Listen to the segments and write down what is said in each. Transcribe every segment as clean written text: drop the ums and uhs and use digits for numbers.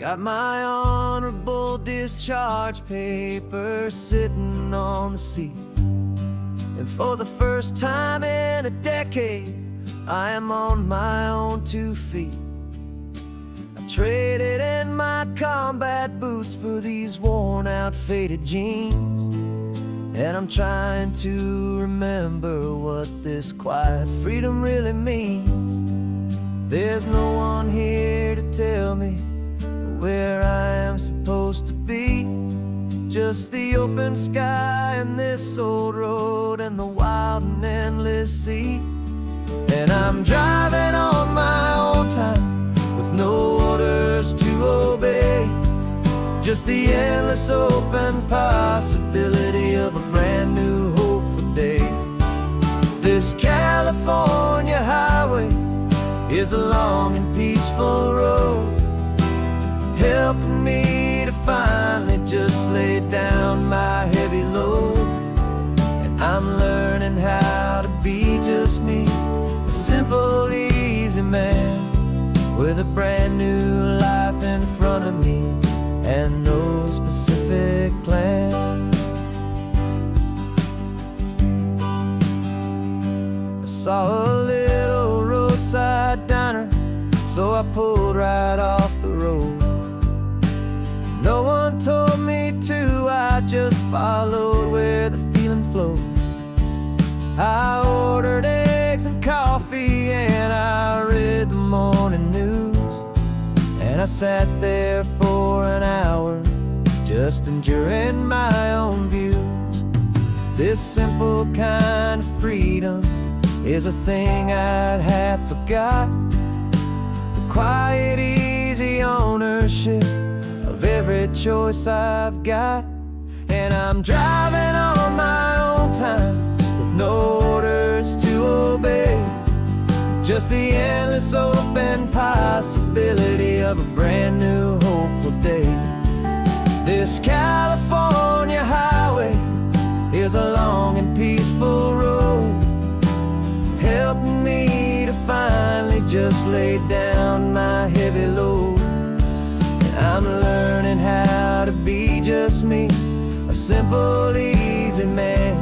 Got my honorable discharge paper sitting on the seat, and for the first time in a decade, I am on my own 2 feet. I traded in my combat boots for these worn-out, faded jeans, and I'm trying to remember what this quiet freedom really means. There's no one here to tell me where I am supposed to be, just the open sky and this old road and the wild and endless sea. And I'm driving on my own time with no orders to obey, just the endless open possibility of a brand new hopeful day. This California highway is a long and peaceful road, helping me to finally just lay down my heavy load. And I'm learning how to be just me, a simple, easy man with a brand new life in front of me and no specific plan. I saw a little roadside diner, so I pulled right off the road. No one told me to, I just followed where the feeling flowed. I ordered eggs and coffee and I read the morning news, and I sat there for an hour just enduring my own views. This simple kind of freedom is a thing I'd have forgot, the quiet, easy ownership of every choice I've got. And I'm driving on my own time with no orders to obey, just the endless open possibility of a brand new hopeful day. This California highway is a long and peaceful road, helping me to finally just lay down my heavy load. I'm learning how to be just me, a simple, easy man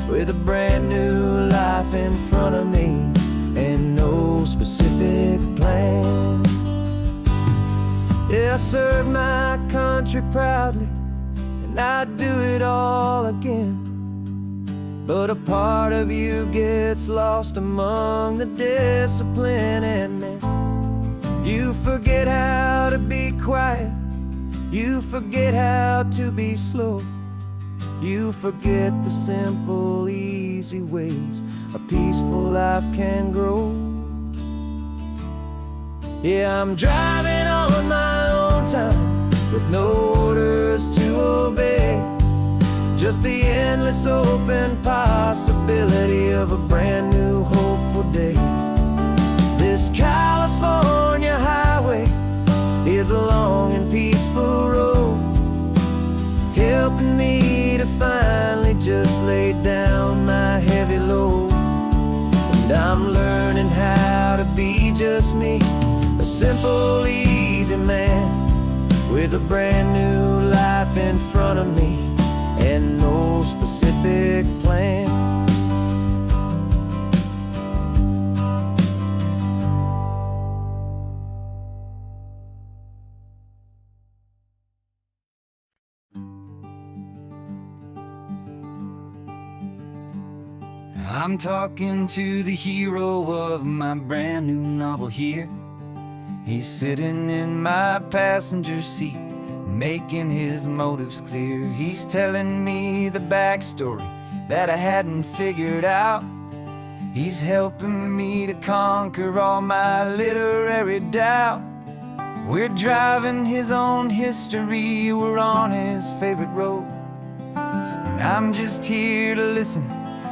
with a brand new life in front of me and no specific plan. Yeah, I served my country proudly and I'd do it all again, but a part of you gets lost among the discipline and men. You forget how to be quiet, you forget how to be slow, you forget the simple, easy ways a peaceful life can grow. Yeah, I'm driving on my own time with no orders to obey, just the endless open possibility of a brand new hopeful day. This California highway is a long and peaceful road, helping me to finally just lay down my heavy load. And I'm learning how to be just me, a simple, easy man with a brand new life in front of me and no specific plan. I'm talking to the hero of my brand new novel here. He's sitting in my passenger seat, making his motives clear. He's telling me the backstory that I hadn't figured out. He's helping me to conquer all my literary doubt. We're driving his own history, we're on his favorite road, and I'm just here to listen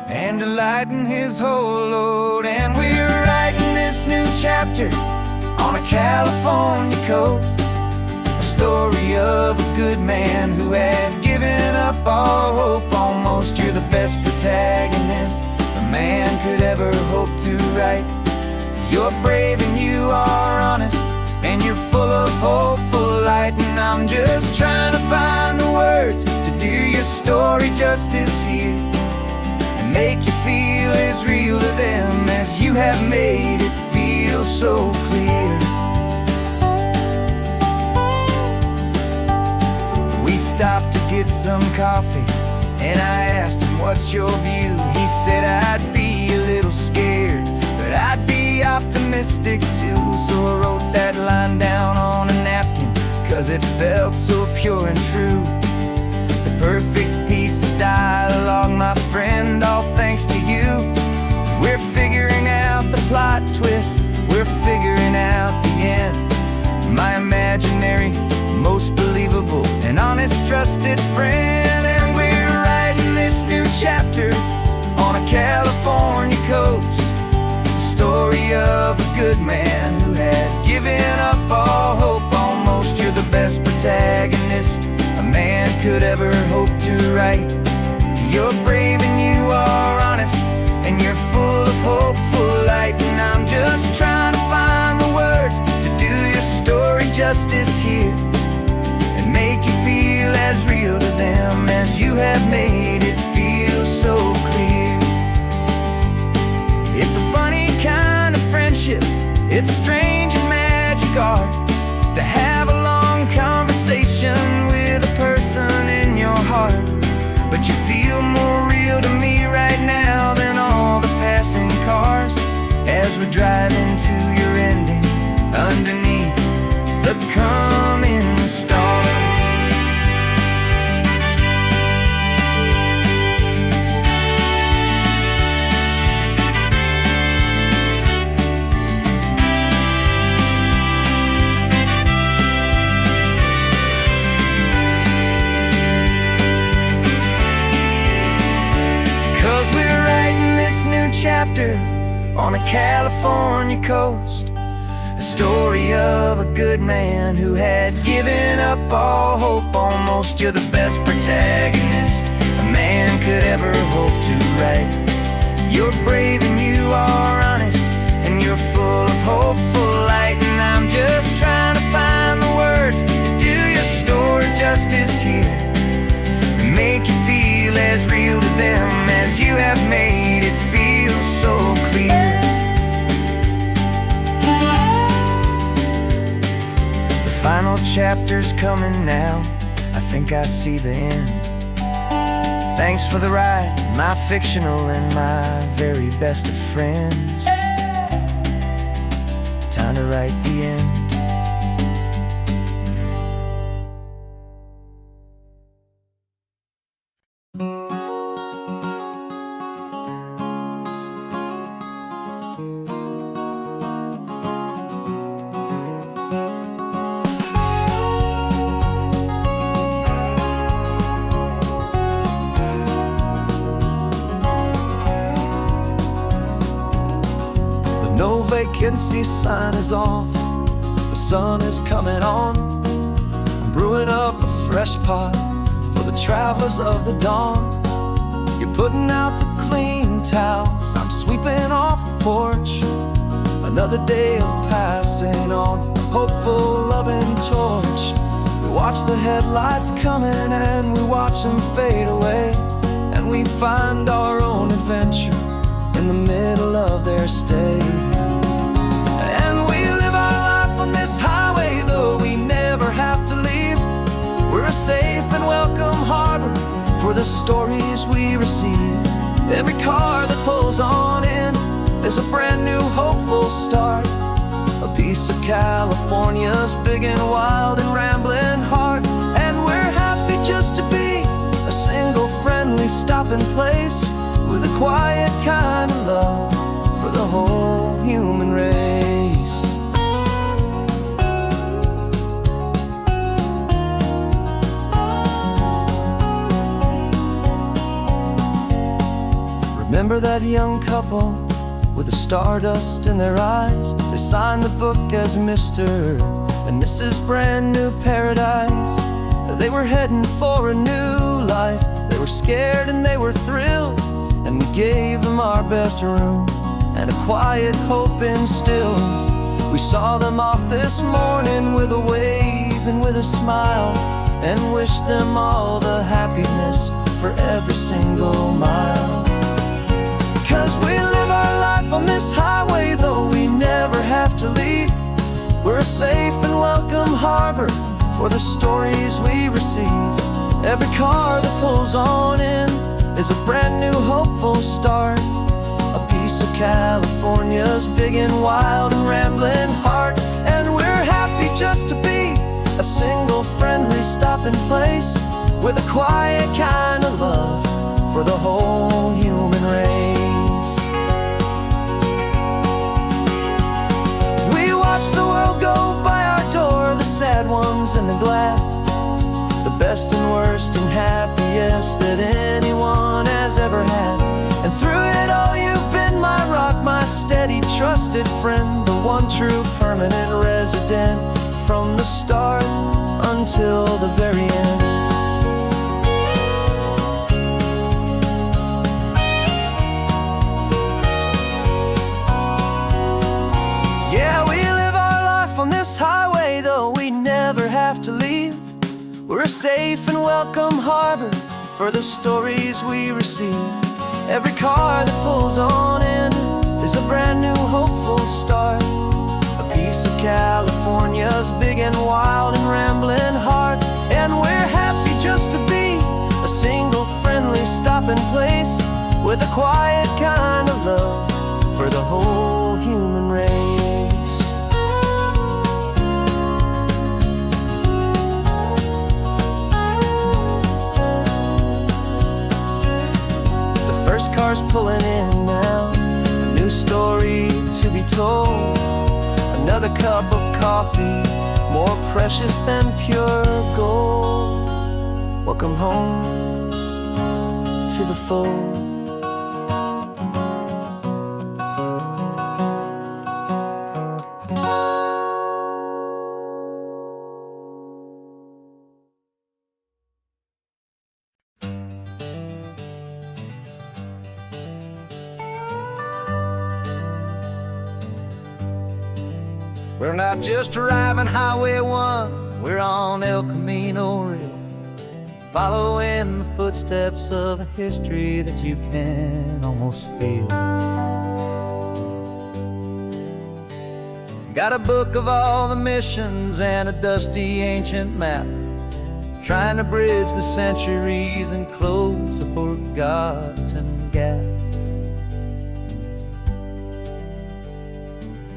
and to lighten his whole load. And we're writing this new chapter on a California coast, a story of a good man who had given up all hope almost. You're the best protagonist a man could ever hope to write. You're brave and you are honest, and you're full of hope, full light, and I'm just trying to find the words to do your story justice here, and make you feel as real to them as you have made it feel so clear. We stopped to get some coffee, and I asked him, what's your view? He said, I'd be a little scared, but I'd be optimistic too. So I wrote that line down on a napkin, 'cause it felt so pure and true. The perfect piece of dialogue, my friend, all thanks to you. We're figuring out the plot twist, we're figuring out the end. My imaginary, most believable and honest trusted friend. And we're writing this new chapter on a California coast, the story of a good man who had given up all hope almost. You're the best protagonist a man could ever hope to write. You're brave and you are honest, and you're full of hopeful light. And I'm just trying to find the words to do your story justice here, and make you feel as real to them as you have made it feel so clear. It's a funny kind of friendship, it's strange and magic art to have a long conversation with a person in your heart. But you feel more real to me right now than all the passing cars, as we're driving to your ending underneath the coming stars. 'Cause we're writing this new chapter on a California coast, a story of a good man who had given up all hope almost. You're the best protagonist a man could ever hope to write. You're brave and you are honest, and you're full of hopeful light. And I'm just trying to find the words to do your story justice here, and make you feel as real to them as you have made it feel so clear. The final chapter's coming now, I think I see the end. Thanks for the ride, my fictional and my very best of friends. Time to write the end. No vacancy sign is off, the sun is coming on. I'm brewing up a fresh pot for the travelers of the dawn. You're putting out the clean towels, I'm sweeping off the porch. Another day of passing on a hopeful loving torch. We watch the headlights coming and we watch them fade away, and we find our own adventure in the middle of their stay. And we live our life on this highway, though we never have to leave. We're a safe and welcome harbor for the stories we receive. Every car that pulls on in is a brand new hopeful start, a piece of California's big and wild and rambling heart. And we're happy just to be a single friendly stopping place, with a quiet kind of love for the whole human race. Remember that young couple with the stardust in their eyes? They signed the book as Mr. and Mrs. Brand New Paradise. They were heading for a new life. They were scared and they were thrilled, and we gave them our best room and a quiet hope instilled. We saw them off this morning with a wave waving with a smile, and wish them all the happiness for every single mile. 'Cause we live our life on this highway, though we never have to leave. We're a safe and welcome harbor for the stories we receive. Every car that pulls on in is a brand new hopeful start, a piece of California's big and wild and rambling heart. And we're happy just to be a single friendly stopping place, with a quiet kind of love for the whole human race. We watch the world go by our door, the sad ones and the glad, the best and worst and happiest that anyone has ever had. And through it all you've been my rock, my steady trusted friend, the one true permanent resident, from the start until the very end. Yeah, we live our life on this highway, though we never have to leave. We're a safe and welcome harbor for the stories we receive. Every car that pulls on in is a brand new hopeful start, a piece of California's big and wild and rambling heart. And we're happy just to be a single friendly stopping place, with a quiet kind of love for the whole human race. The first car's pulling in now, a new story to be told. Another cup of coffee, more precious than pure gold. Welcome home to the fold. We're not just driving Highway 1, we're on El Camino Real, following the footsteps of a history that you can almost feel. Got a book of all the missions and a dusty ancient map, trying to bridge the centuries and close a forgotten gap.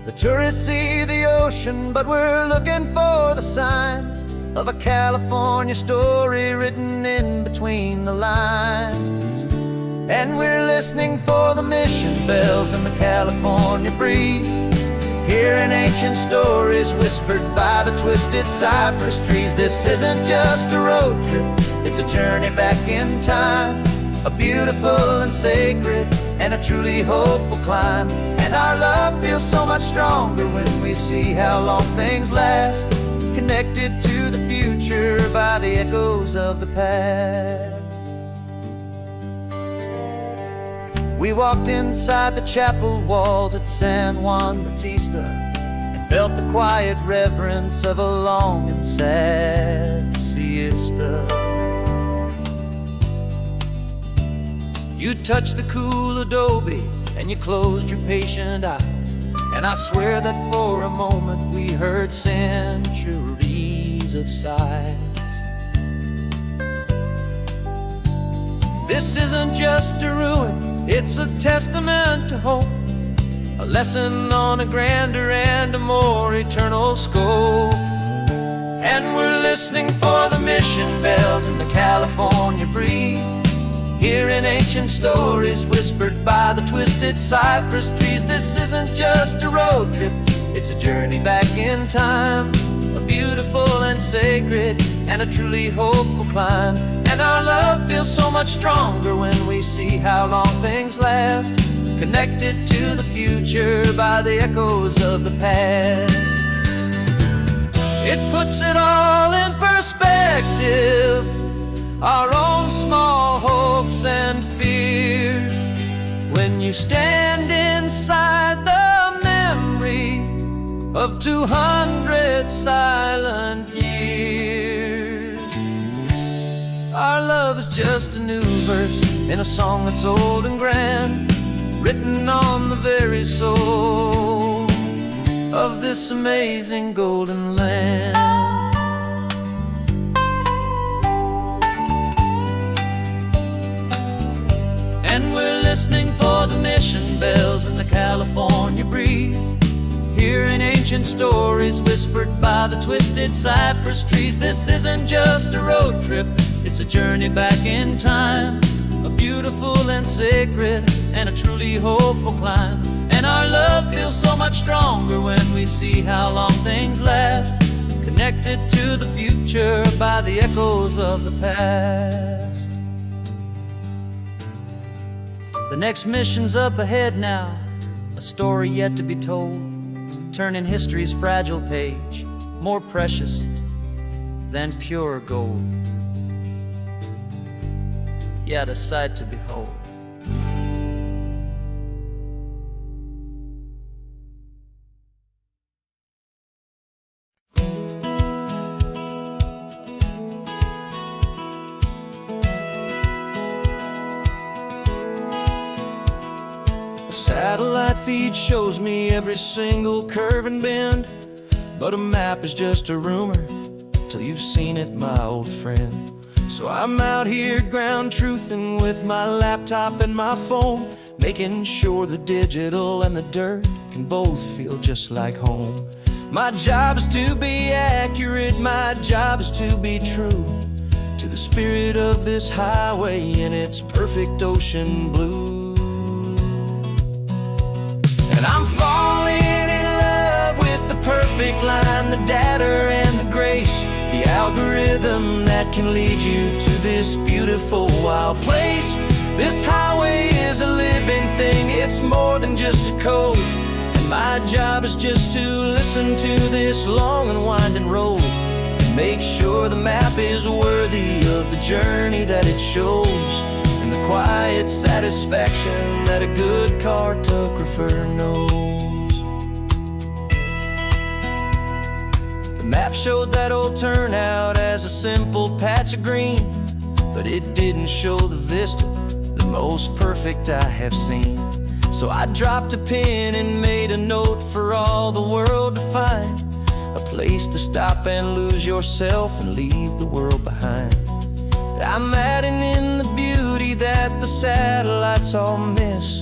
The tourists see the ocean, but we're looking for the signs of a California story written in between the lines. And we're listening for the mission bells in the California breeze, hearing ancient stories whispered by the twisted cypress trees. This isn't just a road trip, it's a journey back in time, a beautiful and sacred and a truly hopeful climb. And our love feels so much stronger when we see how long things last, connected to the future by the echoes of the past. We walked inside the chapel walls at San Juan Bautista and felt the quiet reverence of a long and sad siesta. You touched the cool adobe and you closed your patient eyes, and I swear that for a moment we heard centuries of sighs. This isn't just a ruin, it's a testament to hope, a lesson on a grander and a more eternal scope. And we're listening for the mission bells in the California breeze, hearing ancient stories whispered by the twisted cypress trees. This isn't just a road trip, it's a journey back in time, a beautiful and sacred and a truly hopeful climb. And our love feels so much stronger when we see how long things last, connected to the future by the echoes of the past. It puts it all in perspective, our own small hopes and fears, when you stand inside the memory of of 200 silent years. Our love is just a new verse in a song that's old and grand, written on the very soul of this amazing golden land. And we're listening for the mission bells in the California breeze, hearing ancient stories whispered by the twisted cypress trees. This isn't just a road trip, it's a journey back in time, a beautiful and sacred and a truly hopeful climb. And our love feels so much stronger when we see how long things last, connected to the future by the echoes of the past. The next mission's up ahead now, a story yet to be told, turning history's fragile page more precious than pure gold. Yet a sight to behold. Satellite feed shows me every single curve and bend, but a map is just a rumor till you've seen it, my old friend. So I'm out here ground truthing with my laptop and my phone, making sure the digital and the dirt can both feel just like home. My job is to be accurate, my job is to be true to the spirit of this highway in its perfect ocean blue. And I'm falling in love with the perfect line, the data and the grace, the algorithm that can lead you to this beautiful wild place. This highway is a living thing, it's more than just a code. And my job is just to listen to this long and winding road and make sure the map is worthy of the journey that it shows, and the quiet satisfaction that a good cartographer knows. The map showed that old turnout as a simple patch of green, but it didn't show the vista, the most perfect I have seen. So I dropped a pin and made a note for all the world to find, a place to stop and lose yourself and leave the world behind. I'm adding in the beauty that the satellites all miss,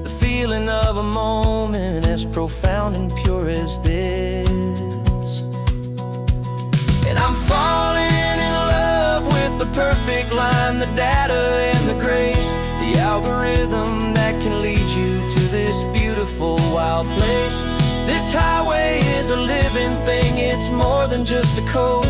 the feeling of a moment as profound and pure as this. And I'm falling in love with the perfect line, the data and the grace, the algorithm that can lead you to this beautiful wild place. This highway is a living thing, it's more than just a code.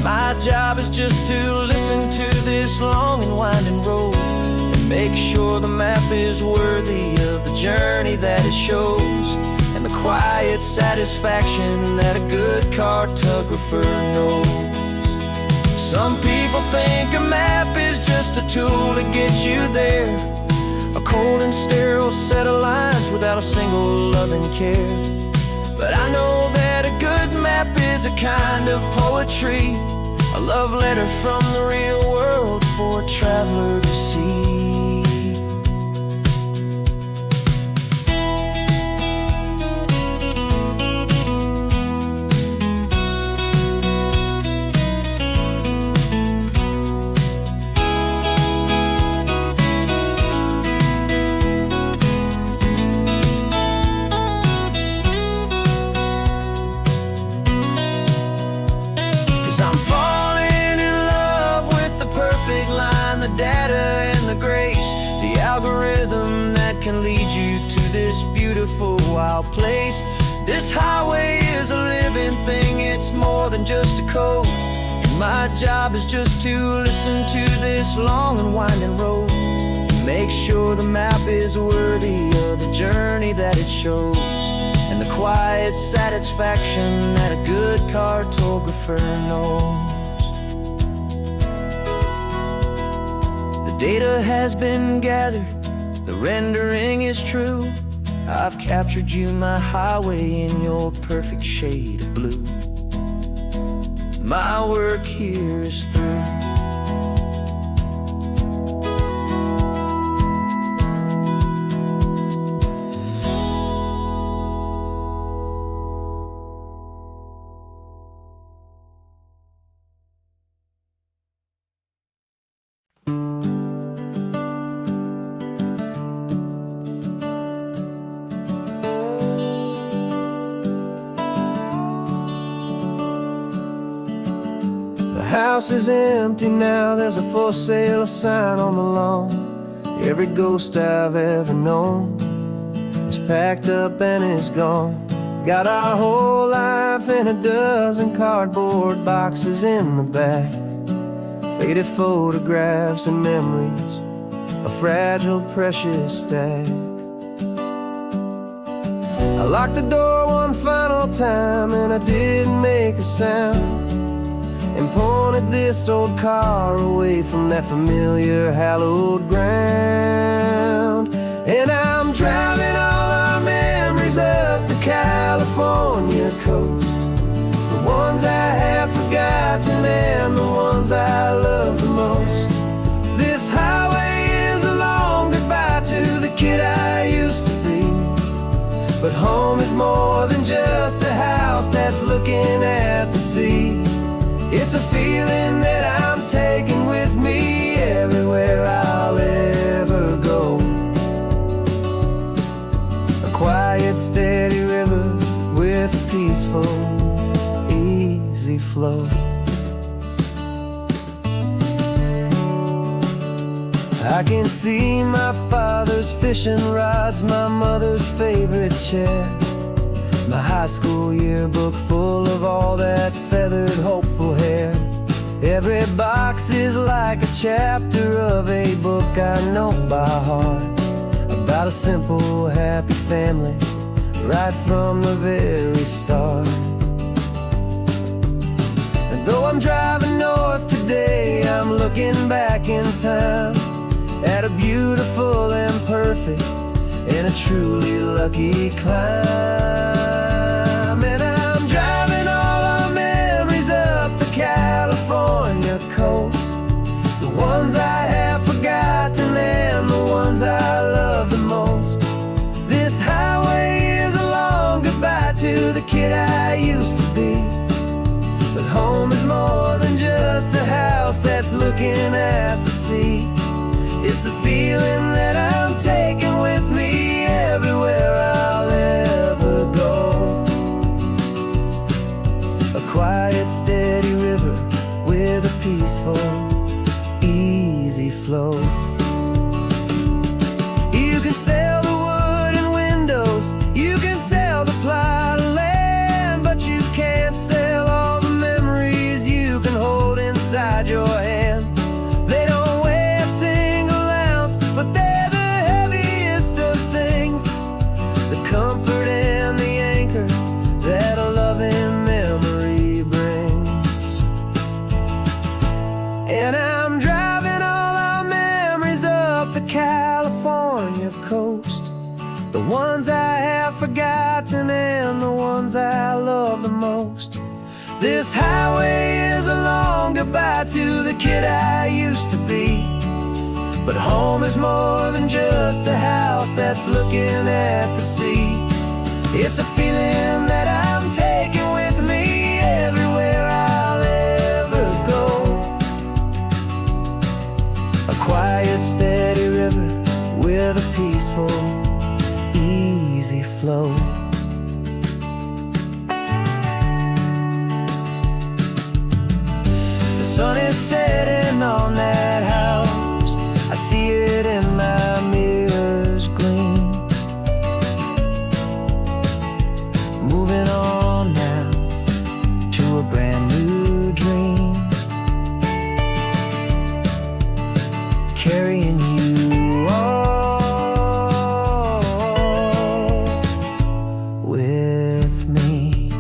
My job is just to listen to this long and winding road and make sure the map is worthy of the journey that it shows, and the quiet satisfaction that a good cartographer knows. Some people think a map is just a tool to get you there, a cold and sterile set of lines without a single loving care. But I know that a good map is a kind of poetry, a love letter from the real world for a traveler to see. I'm falling in love with the perfect line, the data and the grace, the algorithm that can lead you to this beautiful wild place. This highway is a living thing, it's more than just a code. And my job is just to listen to this long and winding road and make sure the map is worthy of the journey that it shows, and the quiet satisfaction that a good cartographer knows. The data has been gathered, the rendering is true, I've captured you, my highway, in your perfect shade of blue. My work here is through. The house is empty now, there's a for sale sign on the lawn. Every ghost I've ever known is packed up and is gone. Got our whole life in a dozen cardboard boxes in the back. Faded photographs and memories, a fragile, precious stack. I locked the door one final time and I didn't make a sound, and pointed this old car away from that familiar hallowed ground. And I'm driving all our memories up the California coast, the ones I have forgotten and the ones I love the most. This highway is a long goodbye to the kid I used to be, but home is more than just a house that's looking at the sea. It's a feeling that I'm taking with me everywhere I'll ever go. A quiet, steady river with a peaceful, easy flow. I can see my father's fishing rods, my mother's favorite chair, my high school yearbook full of all that feathered, hopeful hair. Every box is like a chapter of a book I know by heart, about a simple, happy family right from the very start. And though I'm driving north today, I'm looking back in time at a beautiful and perfect and a truly lucky climb. And I'm driving all our memories up the California coast, the ones I have forgotten and the ones I love the most. This highway is a long goodbye to the kid I used to be, but home is more than just a house that's looking at the sea. It's a feeling that I'm taking with me everywhere I'll ever go. A quiet, steady river with a peaceful, easy flow. You can sail the wooden windows, you can sail the plot of land, but you can't sail all the memories you can hold inside your hand. They don't weigh a single ounce, but they're the heaviest of things, the comfort and the anchor that a loving memory brings. And I'm driving all our memories up the California coast, the ones I have forgotten and the ones I love the most. This highway is a long goodbye to the kid I used to be, but home is more than just a house that's looking at the sea. It's a feeling that I'm taking with me everywhere I'll ever go. A quiet, steady river with a peaceful, easy flow. The sun is setting on that house, I see it in my mirror's gleam. Moving on now to a brand new dream, carrying you all with me.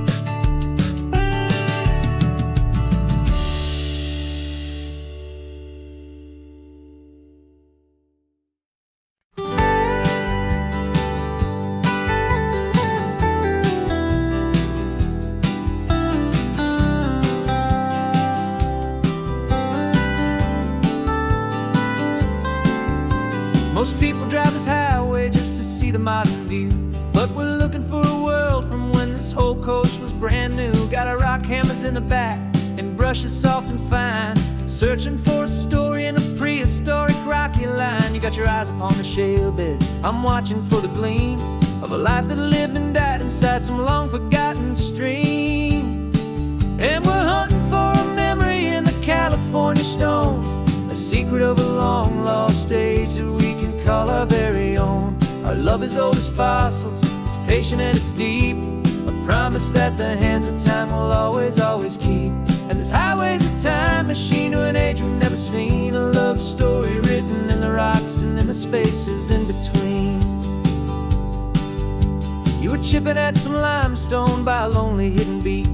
the modern view. But we're looking for a world from when this whole coast was brand new. Got our rock hammers in the back and brushes soft and fine, searching for a story in a prehistoric rocky line. You got your eyes upon the shale beds, I'm watching for the gleam of a life that lived and died inside some long-forgotten stream. And we're hunting for a memory in the California stone, a secret of a long-lost age that we can call our very own. Our love is old as fossils, it's patient and it's deep, a promise that the hands of time will always, always keep. And this highway's a time machine to an age we've never seen, a love story written in the rocks and in the spaces in between. You were chipping at some limestone by a lonely hidden beach,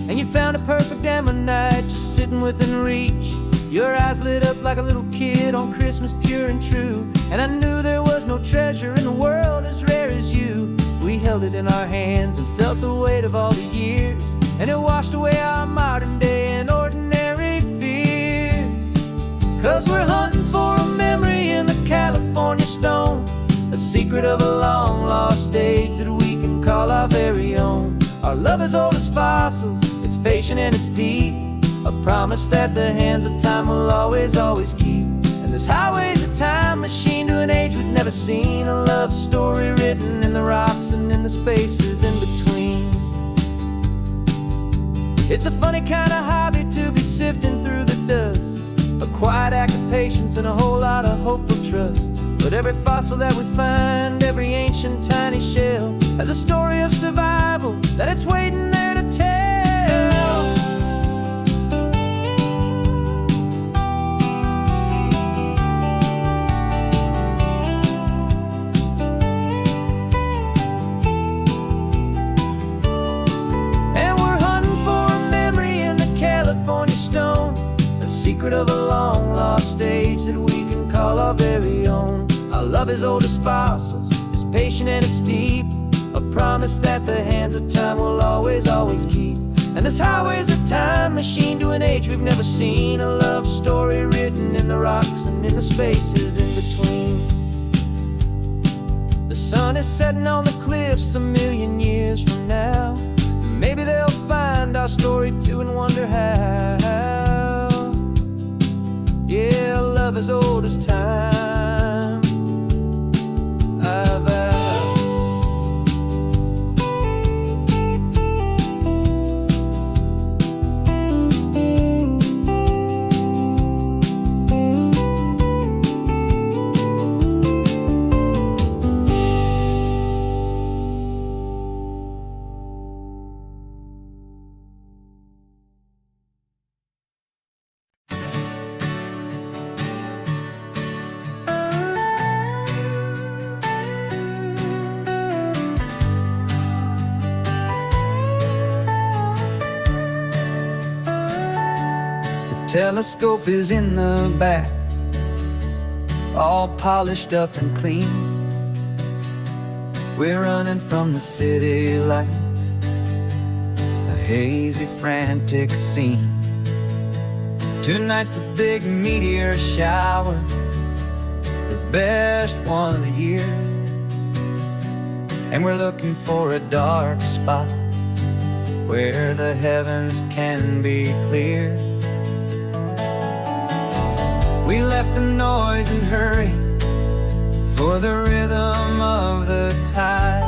and you found a perfect ammonite just sitting within reach. Your eyes lit up like a little kid on Christmas, pure and true, and I knew there was no treasure in the world as rare as you. We held it in our hands and felt the weight of all the years, and it washed away our modern day and ordinary fears. 'Cause we're hunting for a memory in the California stone, a secret of a long-lost age that we can call our very own. Our love is old as fossils, it's patient and it's deep, a promise that the hands of time will always, always keep. And this highway's a time machine to an age we've never seen, a love story written in the rocks and in the spaces in between. It's a funny kind of hobby to be sifting through the dust, a quiet act of patience and a whole lot of hopeful trust. But every fossil that we find, every ancient tiny shell, has a story of survival that it's waiting there to tell. And we're hunting for a memory in the California stone, a secret of a long-lost age that we can call our very own. Our love is old as fossils, it's patient and it's deep, a promise that the hands of time will always, always keep. And this highway's a time machine to an age we've never seen, a love story written in the rocks and in the spaces in between. The sun is setting on the cliffs a million years from now, maybe they'll find our story too and wonder how. Yeah, love is old as time. Telescope is in the back, all polished up and clean. We're running from the city lights, a hazy, frantic scene. Tonight's the big meteor shower, the best one of the year. And we're looking for a dark spot where the heavens can be clear. We left the noise and hurry for the rhythm of the tide,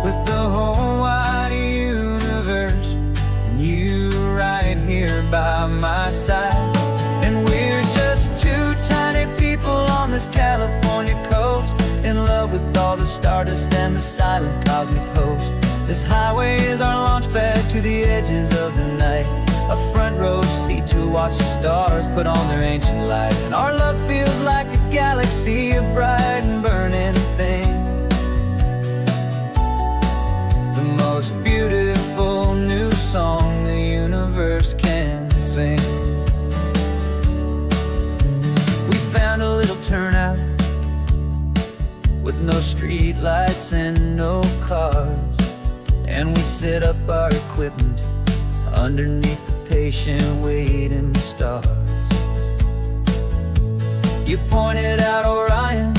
with the whole wide universe and you right here by my side. And we're just two tiny people on this California coast, in love with all the stardust and the silent cosmic host. This highway is our launch pad to the edges of the night, a front row seat to watch the stars put on their ancient light. And our love feels like a galaxy, a bright and burning thing, the most beautiful new song the universe can sing. We found a little turnout with no street lights and no cars, and we set up our equipment underneath the patient waiting stars. You pointed out Orion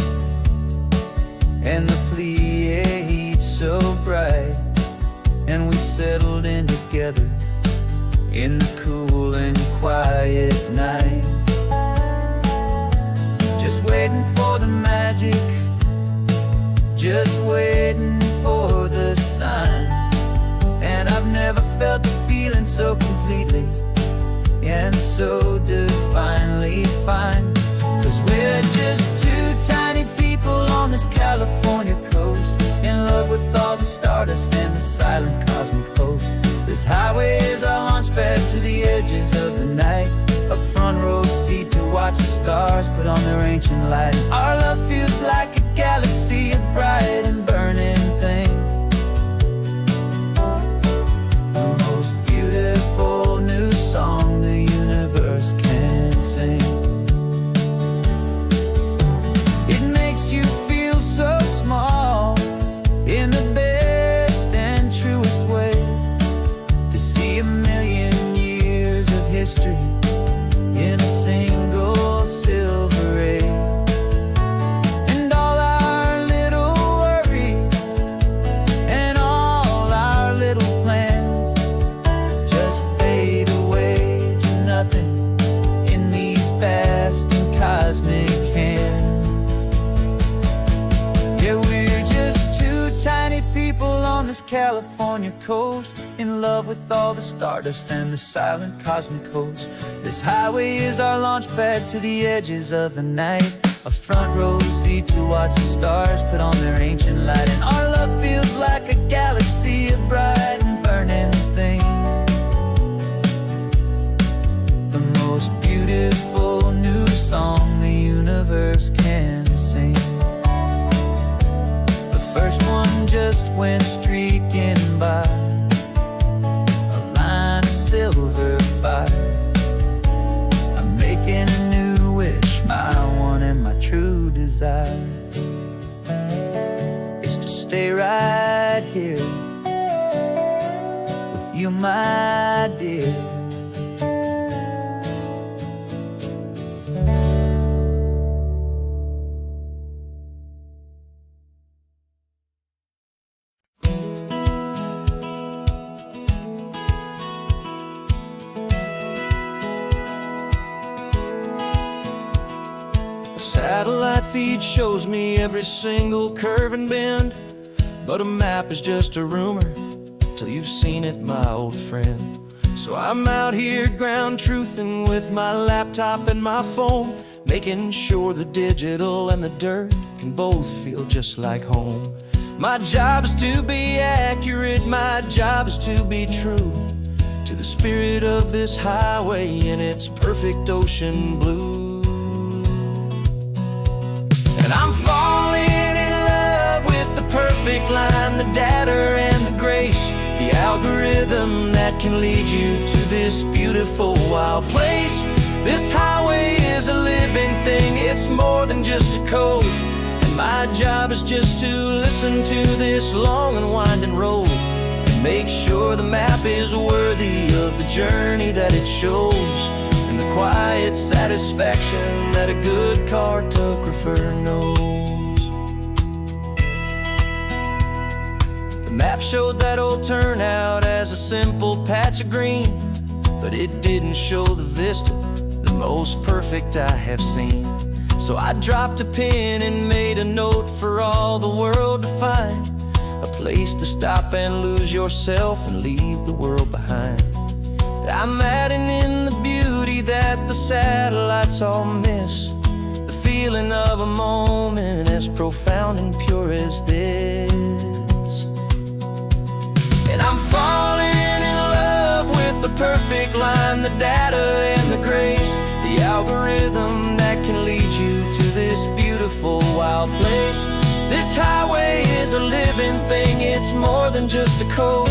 and the Pleiades, so bright, and we settled in together in the cool and quiet night. Just waiting for the magic, just waiting for the sign. And I've never felt the feeling so completely and so divinely fine. 'Cause we're just two tiny people on this California coast, in love with all the stardust and the silent cosmic host. This highway is our launch pad to the edges of the night, a front row seat to watch the stars put on their ancient light. Our love feels like a galaxy, a bright and burning thing, the most beautiful new song the universe can sing. It makes you feel so small in the best and truest way, to see a million years of history in a single silver ray. And all our little worries and all our little plans just fade away to nothing in these vast and cosmic hands. Yeah, we're just two tiny people on this California coast, in love with all the stardust and the silent cosmic host. This highway is our launch pad to the edges of the night, a front row seat to watch the stars put on their ancient light. And our love feels like a galaxy, a bright and burning thing, the most beautiful new song the universe can sing. The first one just went streaking by, a line of silver fire. I'm making a new wish, my one and my true desire is to stay right here with you, my dear. Satellite feed shows me every single curve and bend, but a map is just a rumor till you've seen it, my old friend. So I'm out here ground truthing with my laptop and my phone, making sure the digital and the dirt can both feel just like home. My job is to be accurate, my job is to be true to the spirit of this highway in its perfect ocean blue. And I'm falling in love with the perfect line, the data and the grace, the algorithm that can lead you to this beautiful wild place. This highway is a living thing, it's more than just a code. And my job is just to listen to this long and winding road, and make sure the map is worthy of the journey that it shows, and the quiet satisfaction that a good cartographer knows. The map showed that old turnout as a simple patch of green, but it didn't show the vista, the most perfect I have seen. So I dropped a pin and made a note for all the world to find, a place to stop and lose yourself and leave the world behind. I'm adding in the beauty that the satellites all miss, the feeling of a moment as profound and pure as this. And I'm falling in love with the perfect line, the data and the grace, the algorithm that can lead you to this beautiful wild place. This highway is a living thing, it's more than just a code.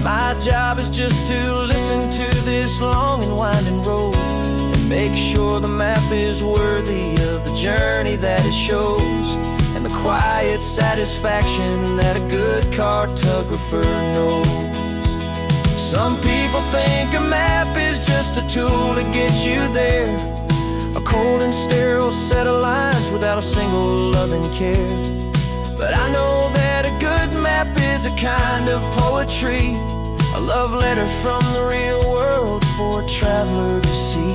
My job is just to listen to this long and winding road, and make sure the map is worthy of the journey that it shows, and the quiet satisfaction that a good cartographer knows. Some people think a map is just a tool to get you there, a cold and sterile set of lines without a single loving care. But I know that a good map map is a kind of poetry, a love letter from the real world for a traveler to see.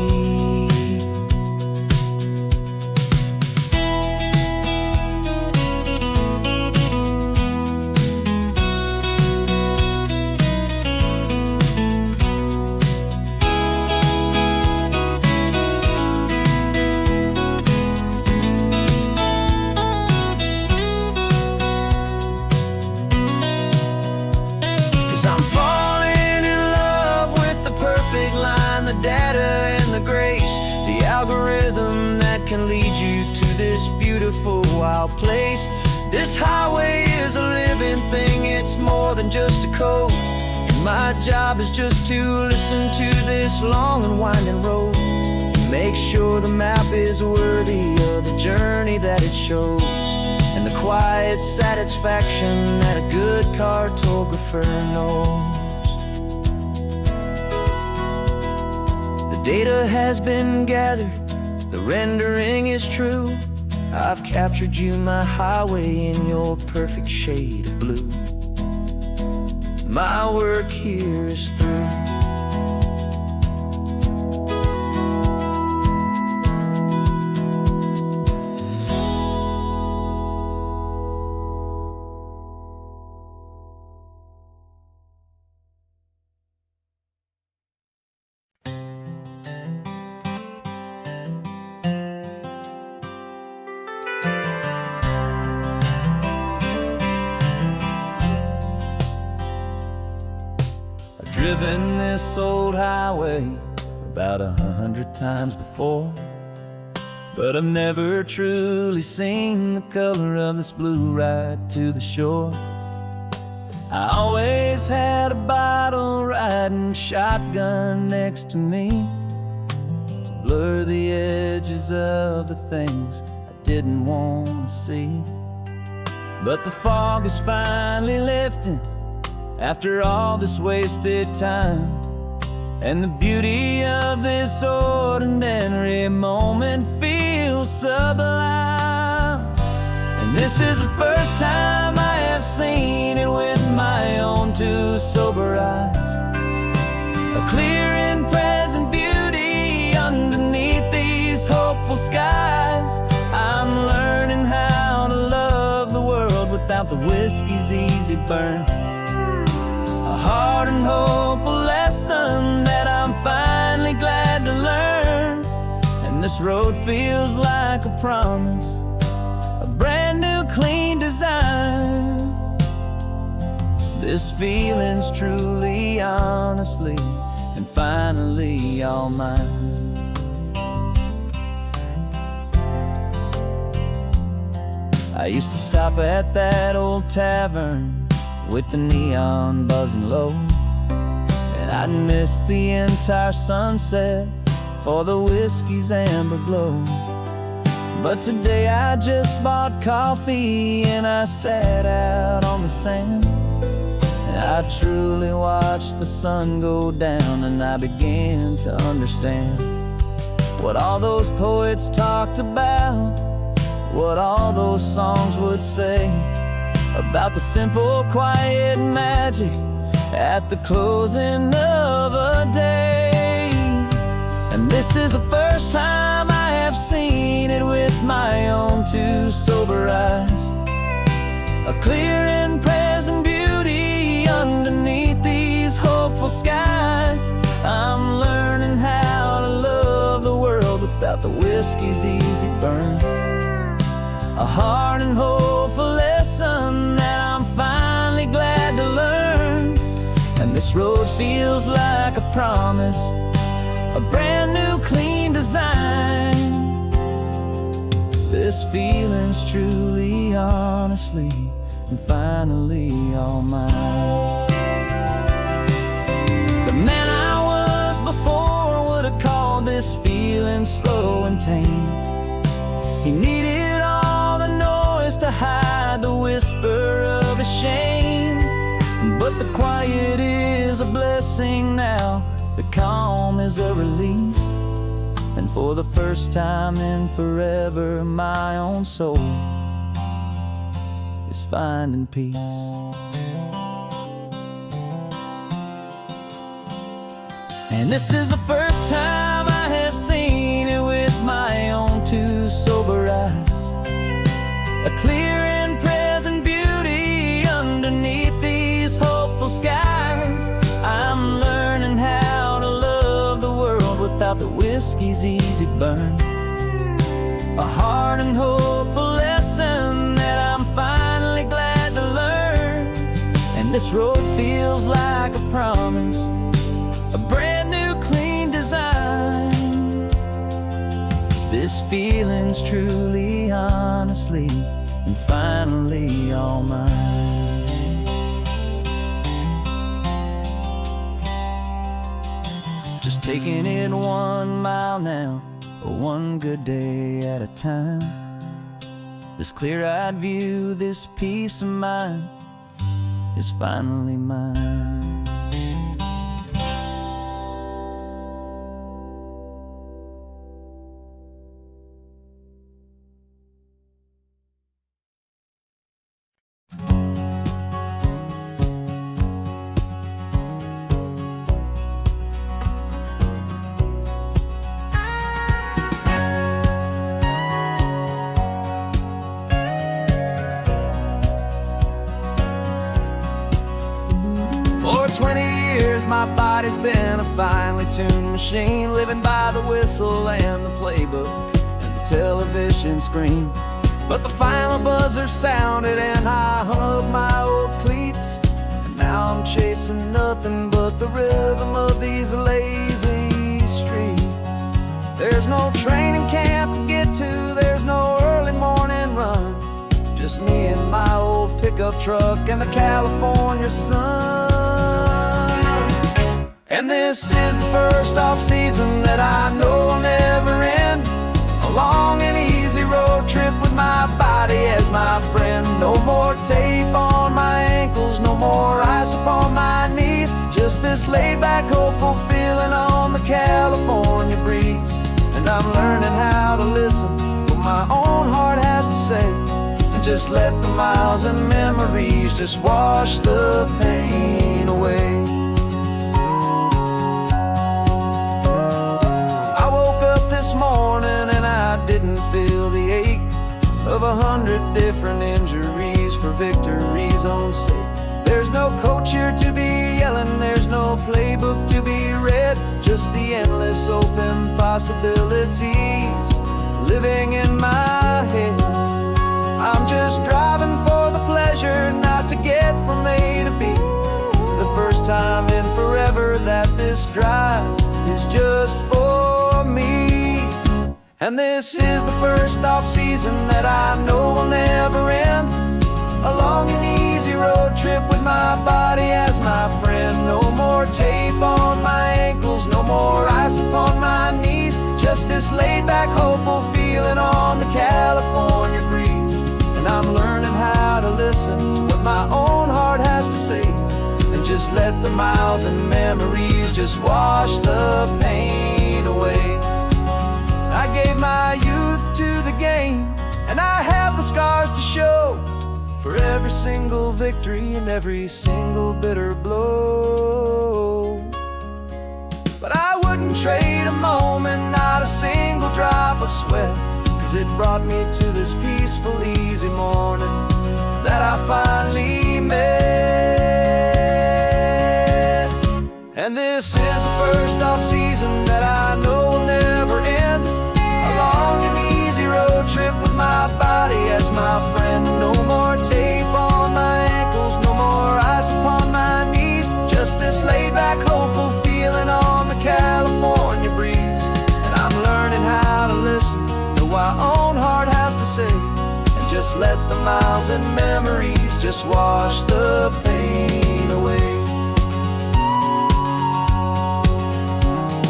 I'm falling in love with the perfect line, the data and the grace, the algorithm that can lead you to this beautiful wild place. This highway is a living thing, it's more than just a code, and my job is just to listen to this long and winding road and make sure the map is worthy of the journey that it shows, and the quiet satisfaction that a good cartographer knows. The data has been gathered, the rendering is true. I've captured you, my highway, in your perfect shade of blue. My work here is through. Driven this old highway about 100 times before, but I've never truly seen the color of this blue right to the shore. I always had a bottle riding shotgun next to me to blur the edges of the things I didn't want to see. But the fog is finally lifting after all this wasted time, and the beauty of this ordinary moment feels sublime. And this is the first time I have seen it with my own two sober eyes, a clear and present beauty underneath these hopeful skies. I'm learning how to love the world without the whiskey's easy burn, a hard and hopeful lesson that I'm finally glad to learn. And this road feels like a promise, a brand new clean design. This feeling's truly, honestly, and finally all mine. I used to stop at that old tavern with the neon buzzing low, and I'd miss the entire sunset for the whiskey's amber glow. But today I just bought coffee and I sat out on the sand, and I truly watched the sun go down, and I began to understand what all those poets talked about, what all those songs would say about the simple, quiet magic at the closing of a day. And this is the first time I have seen it with my own two sober eyes, a clear and present beauty underneath these hopeful skies. I'm learning how to love the world without the whiskey's easy burn, a hard and hopeful lesson that I'm finally glad to learn. And this road feels like a promise, a brand new clean design. This feeling's truly, honestly, and finally all mine. The man I was before would have called this feeling slow and tame. He needed all the noise to hide the whisper of his shame. But the quiet is a blessing now, the calm is a release, and for the first time in forever my own soul is finding peace. And this is the first time I have seen it with my own two sober eyes. A clear and present beauty underneath these hopeful skies. I'm learning how to love the world without the whiskey's easy burn. A hard and hopeful lesson that I'm finally glad to learn. And this road feels like a promise, a brand new clean design. This feeling's truly, honestly, and finally all mine. Just taking it 1 mile now, one good day at a time. This clear-eyed view, this peace of mind is finally mine. For 20 years my body's been a finely tuned machine, living by the whistle and the playbook and the television screen. But the final buzzer sounded and I hung up my old cleats, and now I'm chasing nothing but the rhythm of these lazy streets. There's no training camp to get to, there's no early morning run, just me and my old pickup truck and the California sun. And this is the first off-season that I know will never end. A long and easy road trip with my body as my friend. No more tape on my ankles, no more ice upon my knees. Just this laid-back, hopeful feeling on the California breeze. And I'm learning how to listen what my own heart has to say, and just let the miles and memories just wash the pain away. This morning and I didn't feel the ache of 100 different injuries for victory's own sake. There's no coach here to be yelling, there's no playbook to be read, just the endless open possibilities living in my head. I'm just driving for the pleasure, not to get from A to B. The first time in forever that this drive is just for me. And this is the first off-season that I know will never end. A long and easy road trip with my body as my friend. No more tape on my ankles, no more ice upon my knees. Just this laid-back, hopeful feeling on the California breeze. And I'm learning how to listen to what my own heart has to say, and just let the miles and memories just wash the pain away. I gave my youth to the game, and I have the scars to show for every single victory and every single bitter blow. But I wouldn't trade a moment, not a single drop of sweat, 'cause it brought me to this peaceful, easy morning that I finally met. And this is the first off-season that I know will never end. A long and easy road trip with my body as my friend. No more tape on my ankles, no more ice upon my knees. Just this laid-back, hopeful feeling on the California breeze. And I'm learning how to listen to what my own heart has to say, and just let the miles and memories just wash the pain away.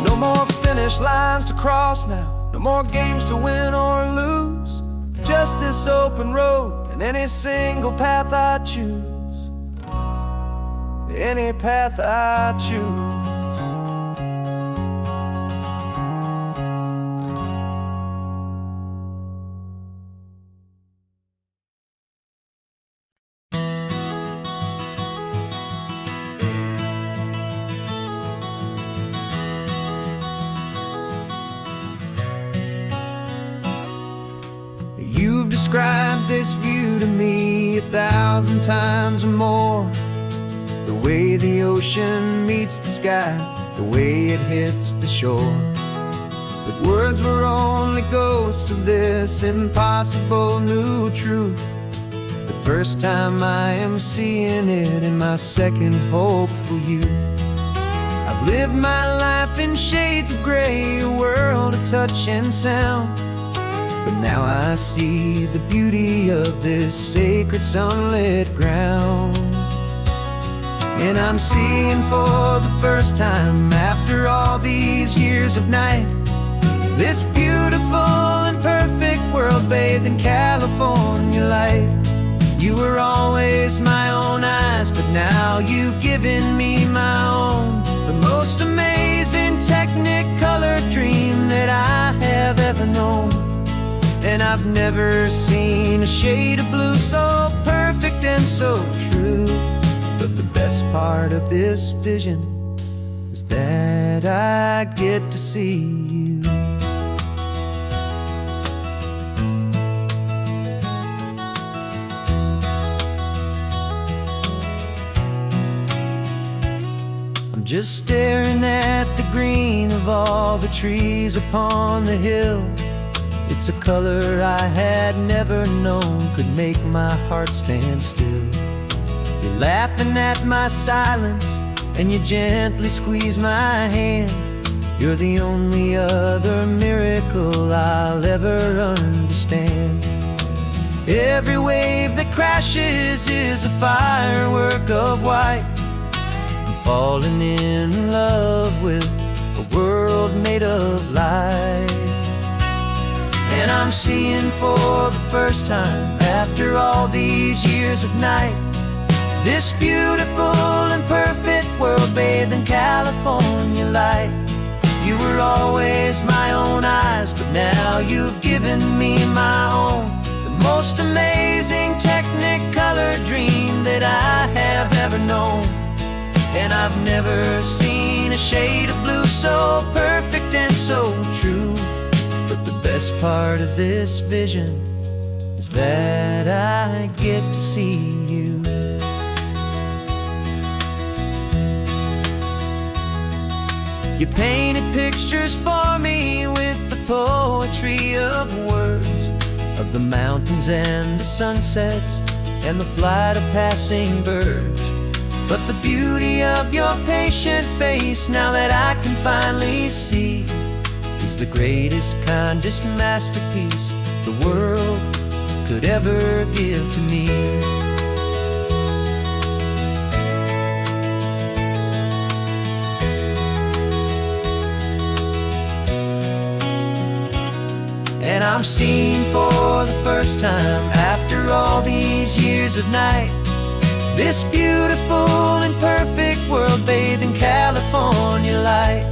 No more finish lines to cross now, no more games to win or lose. Just this open road and any single path I choose. Any path I choose. times or more. The way the ocean meets the sky, the way it hits the shore. But words were only ghosts of this impossible new truth. The first time I am seeing it in my second hopeful youth. I've lived my life in shades of gray, a world of touch and sound. But now I see the beauty of this sacred sunlit ground. And I'm seeing for the first time, after all these years of night, this beautiful and perfect world bathed in California light. You were always my own eyes, but now you've given me my own. The most amazing technicolor dream that I have ever known. And I've never seen a shade of blue so perfect and so true. But the best part of this vision is that I get to see you. I'm just staring at the green of all the trees upon the hill. It's a color I had never known could make my heart stand still. You're laughing at my silence, and you gently squeeze my hand. You're the only other miracle I'll ever understand. Every wave that crashes is a firework of white. I'm falling in love with a world made of light. And I'm seeing for the first time, after all these years of night, this beautiful and perfect world bathed in California light. You were always my own eyes, but now you've given me my own. The most amazing technicolor dream that I have ever known. And I've never seen a shade of blue so perfect and so true. But the best part of this vision is that I get to see you. You painted pictures for me with the poetry of words, of the mountains and the sunsets and the flight of passing birds. But the beauty of your patient face, now that I can finally see, is the greatest, kindest masterpiece the world could ever give to me. And I'm seeing for the first time, after all these years of night, this beautiful and perfect world bathed in California light.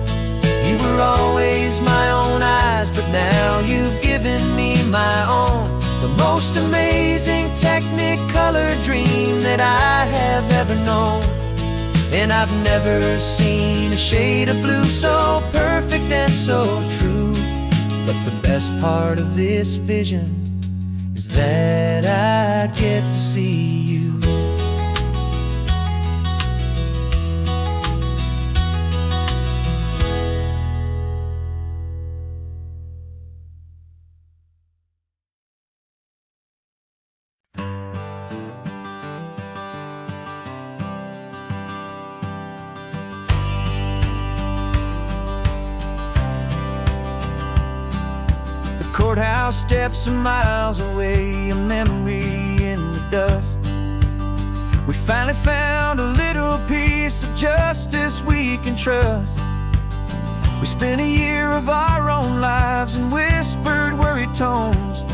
You were always my own eyes, but now you've given me my own. The most amazing technicolor dream that I have ever known. And I've never seen a shade of blue so perfect and so true. But the best part of this vision is that I get to see you. Courthouse steps are miles away, a memory in the dust. We finally found a little piece of justice we can trust. We spent a year of our own lives in whispered, worried tones,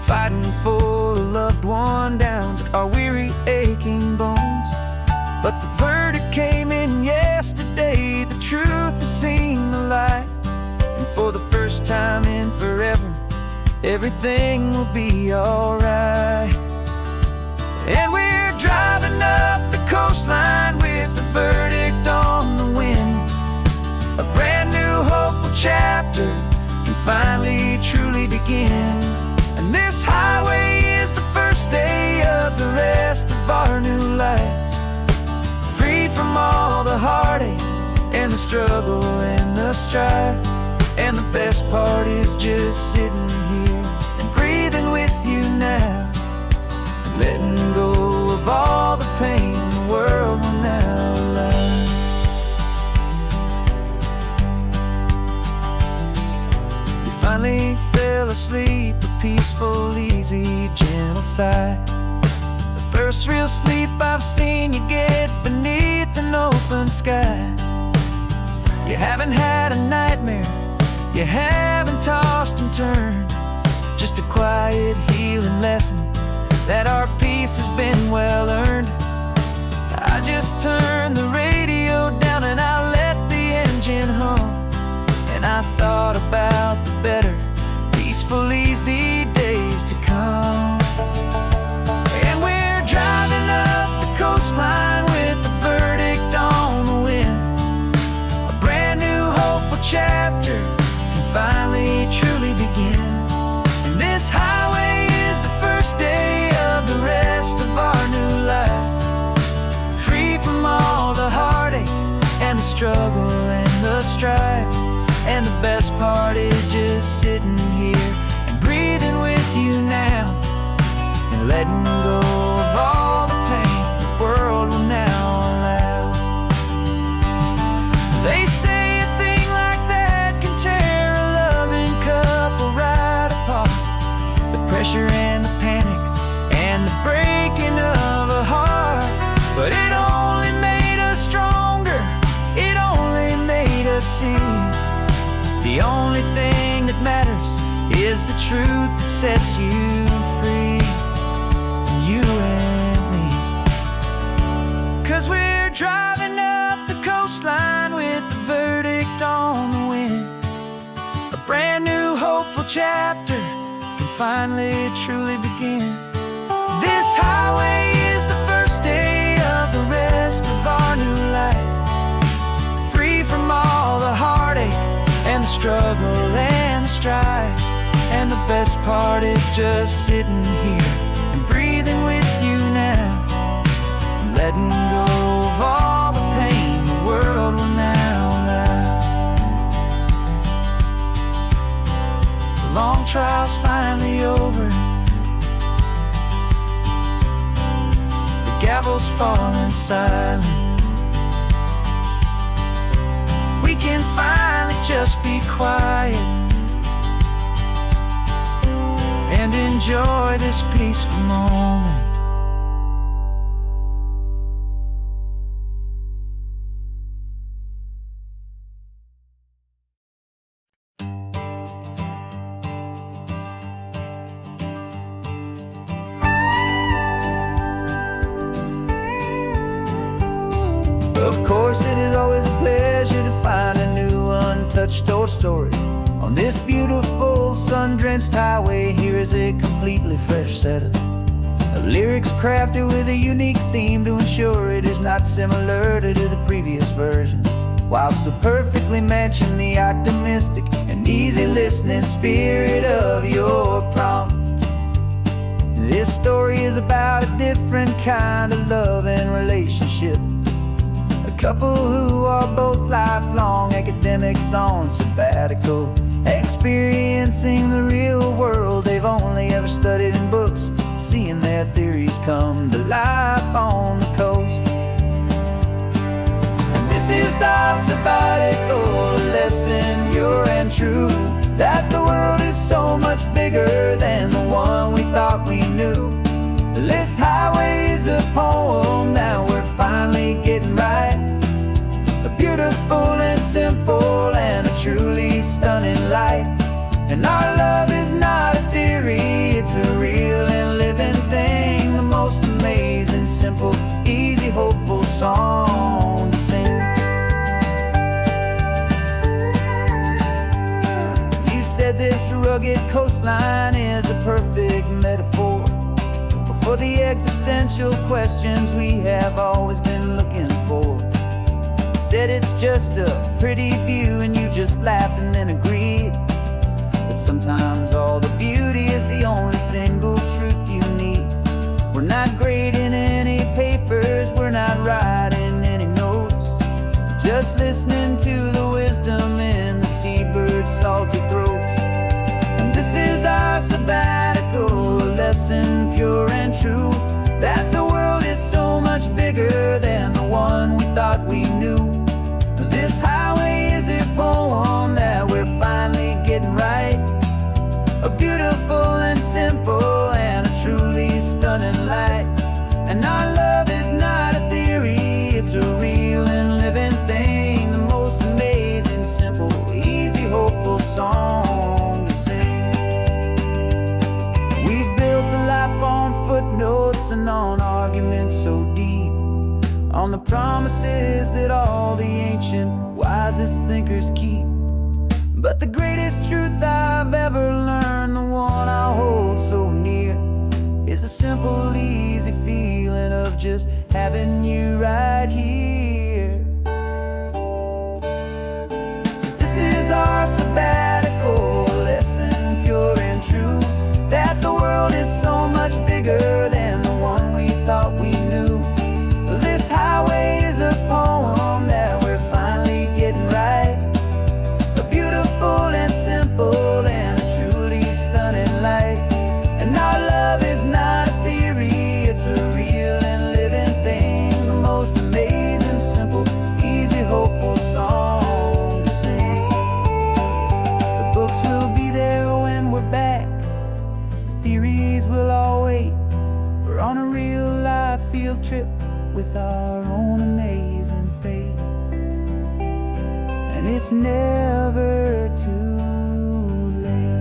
fighting for a loved one down to our weary, aching bones. But the verdict came in yesterday, the truth has seen the light. And for the first time in forever, everything will be alright. And we're driving up the coastline with the verdict on the wind. A brand new hopeful chapter can finally truly begin. And this highway is the first day of the rest of our new life. Freed from all the heartache and the struggle and the strife. And the best part is just sitting here and breathing with you now, letting go of all the pain the world will now allow. You finally fell asleep, a peaceful, easy, gentle sigh. The first real sleep I've seen you get beneath an open sky. You haven't had a nightmare, you haven't tossed and turned, just a quiet healing lesson that our peace has been well earned. I just turned the radio down and I let the engine hum, and I thought about the better, peaceful, easy days to come. And we're driving up the coastline with the verdict on the wind. A brand new hopeful chapter can finally truly begin. And this highway is the first day of the rest of our new life. Free from all the heartache and the struggle and the strife. And the best part is just sitting here and breathing with you now, and letting go of all the pain the world will now allow. They say a thing like that can tear a loving couple right apart. The pressure and the panic and the breaking of a heart. But it only made us stronger, it only made us see the only thing that matters is the truth that sets you free, you and me. 'Cause we're driving up the coastline with the verdict on the wind. A brand new hopeful chapter can finally truly begin. This highway is the first day of the rest of our new life. Free from all the heartache and the struggle and the strife. And the best part is just sitting here and breathing with you now, and letting go of all the pain the world will now allow. The long trial's finally over, the gavel's falling silent. We can finally just be quiet and enjoy this peaceful moment. Of course, it is always a pleasure to find a new untouched old story. On this beautiful sun-drenched highway, here is a completely fresh set of lyrics crafted with a unique theme to ensure it is not similar to the previous versions, while still perfectly matching the optimistic and easy listening spirit of your prompt. This story is about a different kind of love and relationship. A couple who are both lifelong academics on sabbatical, experiencing the real world they've only ever studied in books, seeing their theories come to life on the coast. And this is our sabbatical lesson, pure and true, that the world is so much bigger than the one we thought we knew. This highway is a poem that we're finally getting right. A beautiful and simple and a truly stunning light. And our love is not a theory, it's a real and living thing. The most amazing, simple, easy, hopeful song to sing. You said this rugged coastline is a perfect metaphor for the existential questions we have always been looking for. You said it's just a pretty view and you just laughed and then agreed that sometimes all the beauty is the only single truth you need. We're not grading any papers, we're not writing any notes, just listening to the wisdom in the seabird's salty throats. And this is our sabbatical, a lesson pure and true, that the world is so much bigger than the one we thought we knew. This highway is a poem that we're finally getting right, a beautiful and simple and a truly stunning light. And our love is not a theory, it's a real and living thing, the most amazing, simple, easy, hopeful song to sing. We've built a life on footnotes and on arguments so deep, on the promises that all the ancient, wisest thinkers keep. But the greatest truth I've ever learned, the one I hold so near, is a simple, easy feeling of just having you right here. 'Cause this is our sabbatical, a lesson pure and true, that the world is so much bigger than the one we thought we knew. This highway is a poem that we're finally getting right, a beautiful and simple and a truly stunning light. And our love is not a theory, it's a real and living thing, the most amazing, simple, easy, hopeful song to sing. The books will be there when we're back, the theories will all wait. We're on a real life field trip with our own amazing fate, and it's never too late.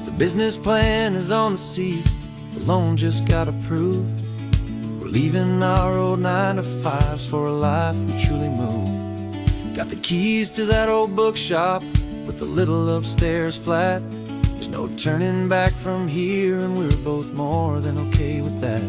The business plan is on the seat, the loan just got approved. We're leaving our old 9-to-5s for a life we truly move. Got the keys to that old bookshop with the little upstairs flat. There's no turning back from here, and we're both more than okay with that.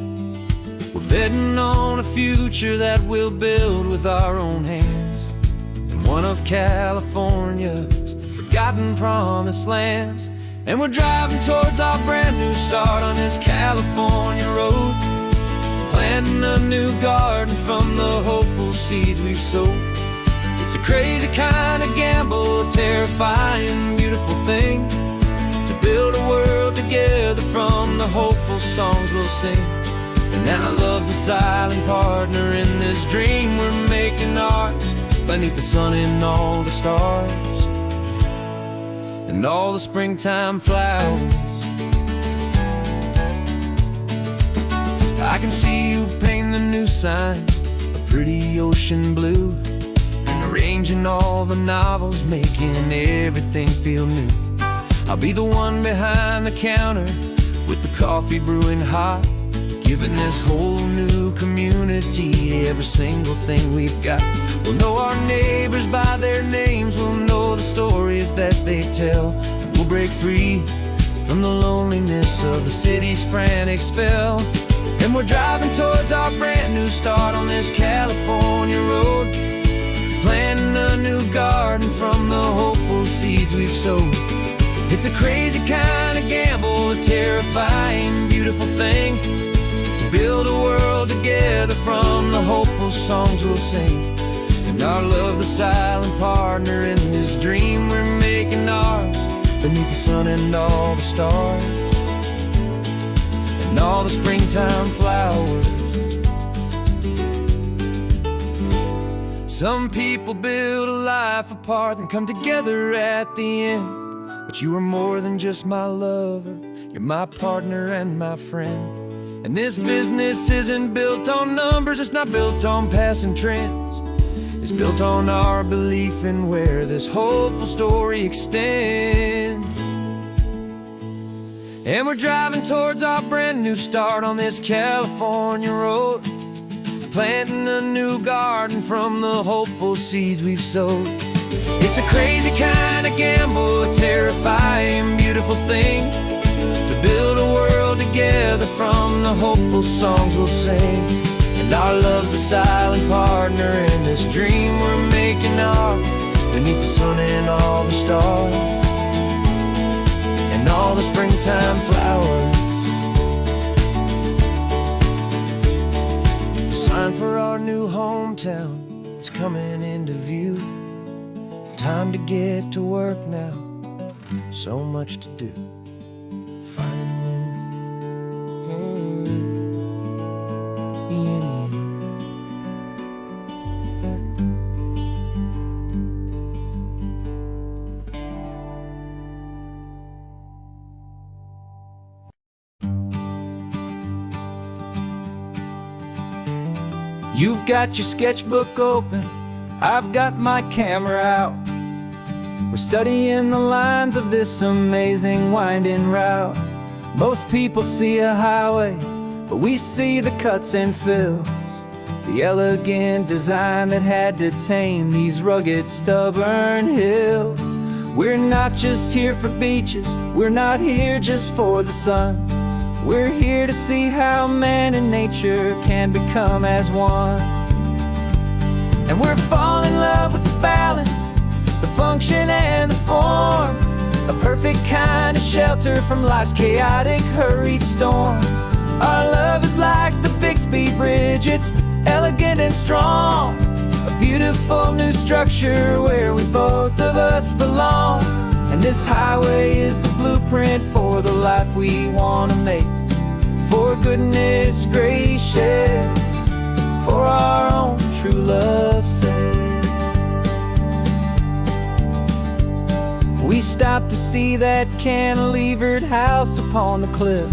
We're betting on a future that we'll build with our own hands, in one of California's forgotten promised lands. And we're driving towards our brand new start on this California road, planting a new garden from the hopeful seeds we've sowed. It's a crazy kind of gamble, a terrifying, beautiful thing, to build a world together from the hopeful songs we'll sing. And now love's a silent partner in this dream we're making ours, beneath the sun and all the stars and all the springtime flowers. I can see you painting the new sign, a pretty ocean blue, and arranging all the novels, making everything feel new. I'll be the one behind the counter with the coffee brewing hot, giving this whole new community every single thing we've got. We'll know our neighbors by their names, we'll know the stories that they tell, and we'll break free from the loneliness of the city's frantic spell. And we're driving towards our brand new start on this California road, planting a new garden from the hopeful seeds we've sowed. It's a crazy kind of gamble, a terrifying, beautiful thing, to build a world together from the hopeful songs we'll sing. And our love, the silent partner in this dream we're making ours, beneath the sun and all the stars and all the springtime flowers. Some people build a life apart and come together at the end, but you are more than just my lover, you're my partner and my friend. And this business isn't built on numbers, it's not built on passing trends, it's built on our belief in where this hopeful story extends. And we're driving towards our brand new start on this California road, planting a new garden from the hopeful seeds we've sowed. It's a crazy kind of gamble, a terrifying, beautiful thing, to build a world world together from the hopeful songs we'll sing. And our love's a silent partner in this dream we're making ours, beneath the sun and all the stars and all the springtime flowers. The sign for our new hometown is coming into view. Time to get to work now, so much to do. Finding me and you. You've got your sketchbook open, I've got my camera out. We're studying the lines of this amazing winding route. Most people see a highway, but we see the cuts and fills, the elegant design that had to tame these rugged, stubborn hills. We're not just here for beaches, we're not here just for the sun. We're here to see how man and nature can become as one. And we're falling in love with the balance, the function and the form, a perfect kind of shelter from life's chaotic, hurried storm. Our love is like the Bixby Bridge, it's elegant and strong, a beautiful new structure where we both of us belong. And this highway is the blueprint for the life we want to make. For goodness gracious, for our own true love's sake. We stopped to see that cantilevered house upon the cliff,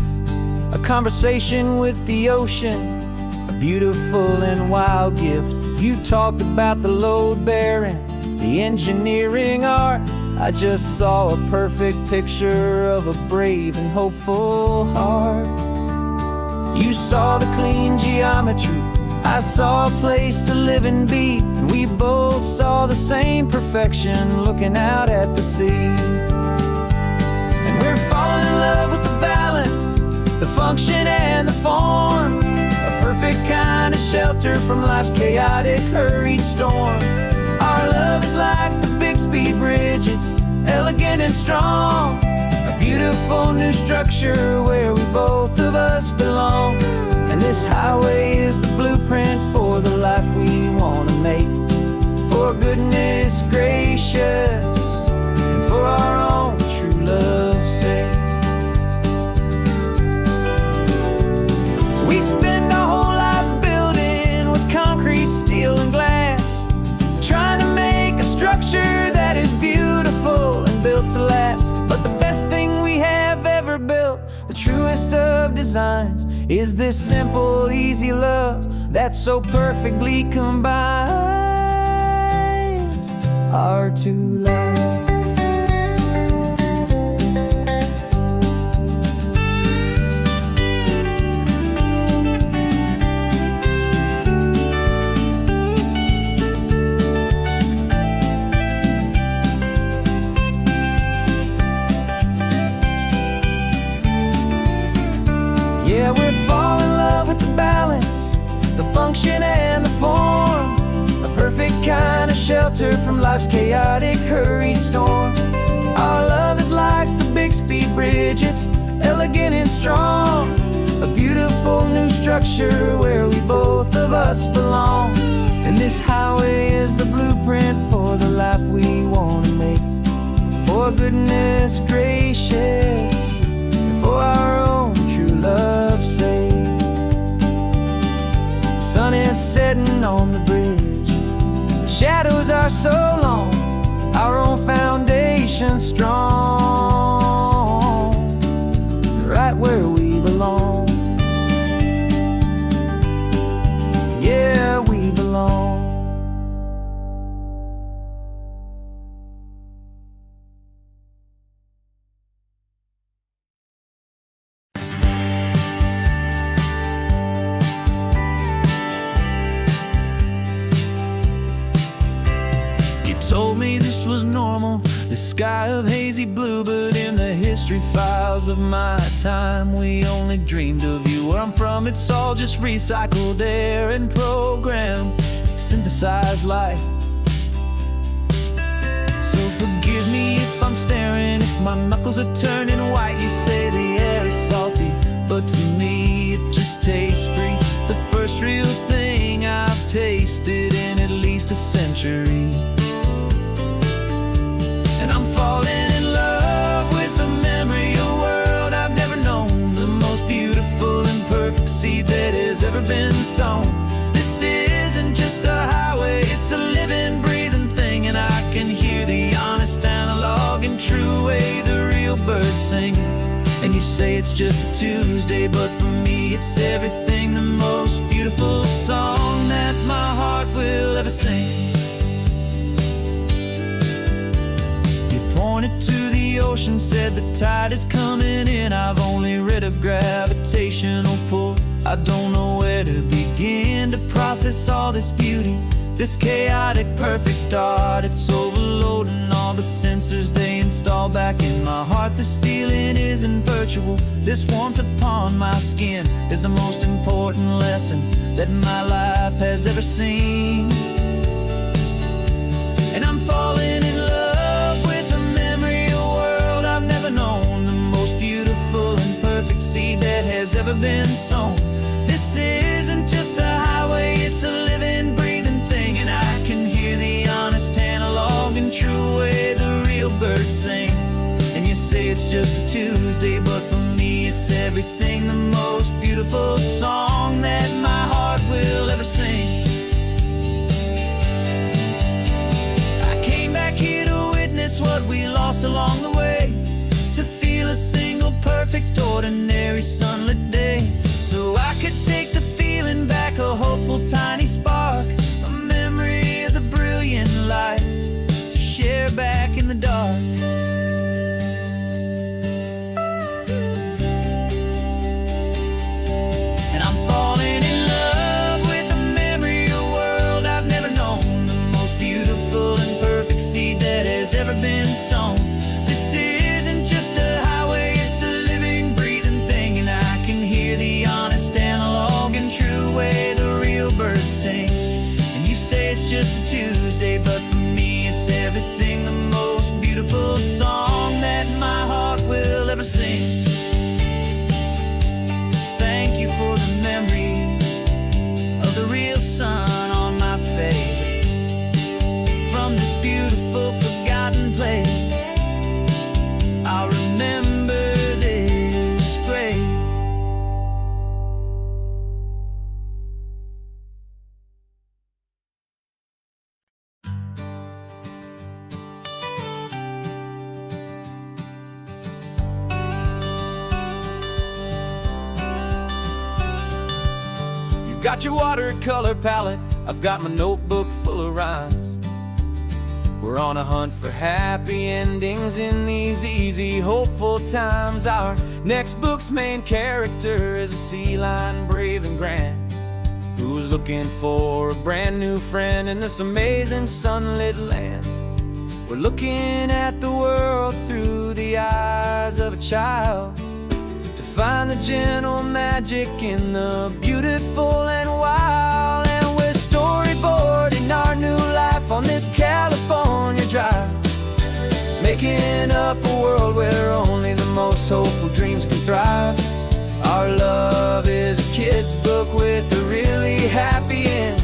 a conversation with the ocean, a beautiful and wild gift. You talked about the load bearing, the engineering art. I just saw a perfect picture of a brave and hopeful heart. You saw the clean geometry, I saw a place to live and be, and we both saw the same perfection looking out at the sea. And we're falling in love with the balance, the function and the form, a perfect kind of shelter from life's chaotic, hurried storm. Our love is like the Bixby Bridge, it's elegant and strong, a beautiful new structure where we both of us belong. And this highway is the blueprint for the life we want to make. For goodness gracious, and for our own true love's sake. We spend our whole lives building with concrete, steel and glass, trying to make a structure that is beautiful and built to last. But the best thing we have ever built, the truest of designs, is this simple, easy love that so perfectly combines our two lives. Yeah, we're falling in love with the balance, the function and the form, a perfect kind of shelter from life's chaotic, hurried storm. Our love is like the Bixby Bridge, it's elegant and strong, a beautiful new structure where we both of us belong. And this highway is the blueprint for the life we want to make. For goodness gracious, and for our own true love's sake. The sun is setting on the bridge, the shadows are so long, our own foundation strong, right where we belong. Yeah, we belong. told me this was normal, the sky of hazy blue. But in the history files of my time, we only dreamed of you. Where I'm from, it's all just recycled air and programmed, synthesized light. So forgive me if I'm staring, if my knuckles are turning white. You say the air is salty, but to me it just tastes free. The first real thing I've tasted in at least a century. And I'm falling in love with the memory of a world I've never known, the most beautiful and perfect seed that has ever been sown. This isn't just a highway, it's a living, breathing thing. And I can hear the honest, analog, and true way the real birds sing. And you say it's just a Tuesday, but for me it's everything, the most beautiful song that my heart will ever sing. You pointed to the ocean, said the tide is coming in. I've only read of gravitational pull. I don't know where to begin to process all this beauty, this chaotic, perfect art. It's overloading all the sensors they install back in my heart. This feeling isn't virtual. This warmth upon my skin is the most important lesson that my life has ever seen. And I'm falling in love with the memory of a world I've never known, the most beautiful and perfect seed that has ever been sown. This isn't just a highway, it's a living, breathing thing. And I can hear the honest, analog, and true way the real birds sing. And you say it's just a Tuesday, but for me it's everything, the most beautiful song that my heart will ever sing. I came back here to witness what we lost along the way, to feel a single perfect, ordinary, sunlit day. So I could take the feeling back, a hopeful tiny spark, a memory of the brilliant light, to share back in the dark. And I'm falling in love with the memory of a world I've never known, the most beautiful and perfect seed that has ever been sown. This isn't just a highway, it's a living, breathing thing. And I can hear the honest, analog, and true way the real birds sing. And you say it's just a Tuesday, but for me it's everything, the most beautiful song that my heart will ever sing. Thank you for the memory of the real sun on my face, from this beautiful, forgotten place. I'll remember this grace. You've got your watercolor palette, I've got my notebook full of rhymes. We're on a hunt for happy endings in these easy, hopeful times. Our next book's main character is a sea lion, brave and grand, who's looking for a brand new friend in this amazing sunlit land. We're looking at the world through the eyes of a child, to find the gentle magic in the beautiful and wild. And we're storyboarding our new life on this California drive, making up a world where only the most hopeful dreams can thrive. Our love is a kid's book with a really happy end,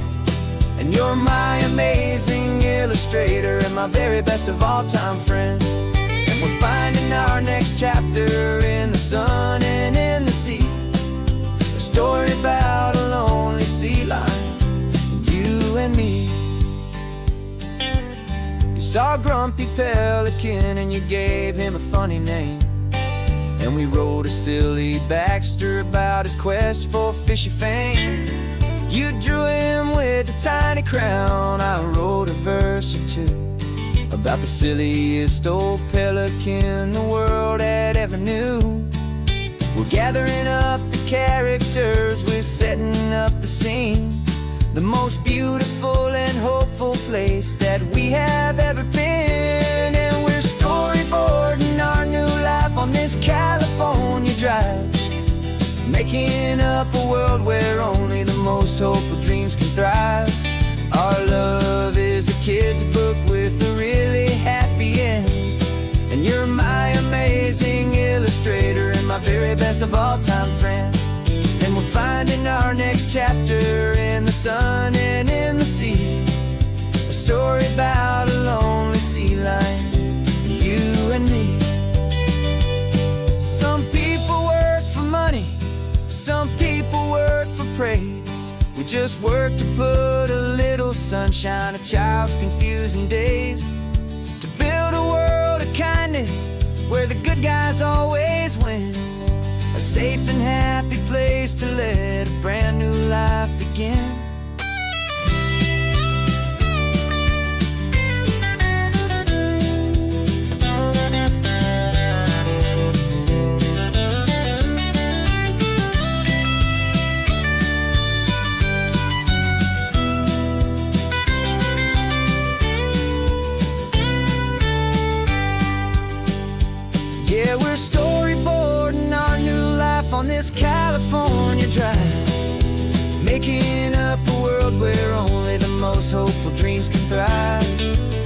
and you're my amazing illustrator and my very best of all time friend. And we're finding our next chapter in the sun and in the sea, a story about a lonely sea lion, you and me. You saw a grumpy pelican and you gave him a funny name, and we wrote a silly Baxter about his quest for fishy fame. You drew him with a tiny crown, I wrote a verse or two about the silliest old pelican the world had ever knew. We're gathering up the characters, we're setting up the scene, the most beautiful and hopeful place that we have ever most hopeful dreams can thrive. Our love is a kid's book with a really happy end. And you're my amazing illustrator and my very best of all time friend. And we're finding our next chapter in the sun and in the sea. A story about a lonely sea lion, you and me. Some people work for money, some people work for praise. We just work to put a little sunshine in a child's confusing days. To build a world of kindness where the good guys always win. A safe and happy place to let a brand new life begin. Yeah, we're storyboarding our new life on this California drive, making up a world where only the most hopeful dreams can thrive.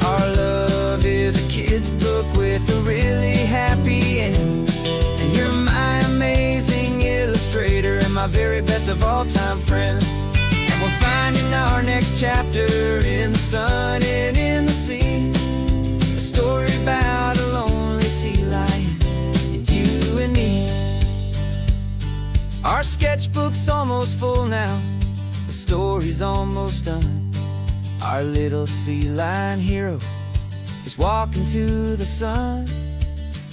Our love is a kid's book with a really happy end. And you're my amazing illustrator and my very best of all time friend. And we're finding our next chapter in the sun and in the sea. A story about a lonely sea lion, you and me. Our sketchbook's almost full now, the story's almost done. Our little sea lion hero is walking to the sun.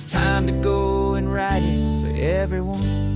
Time to go and write it for everyone.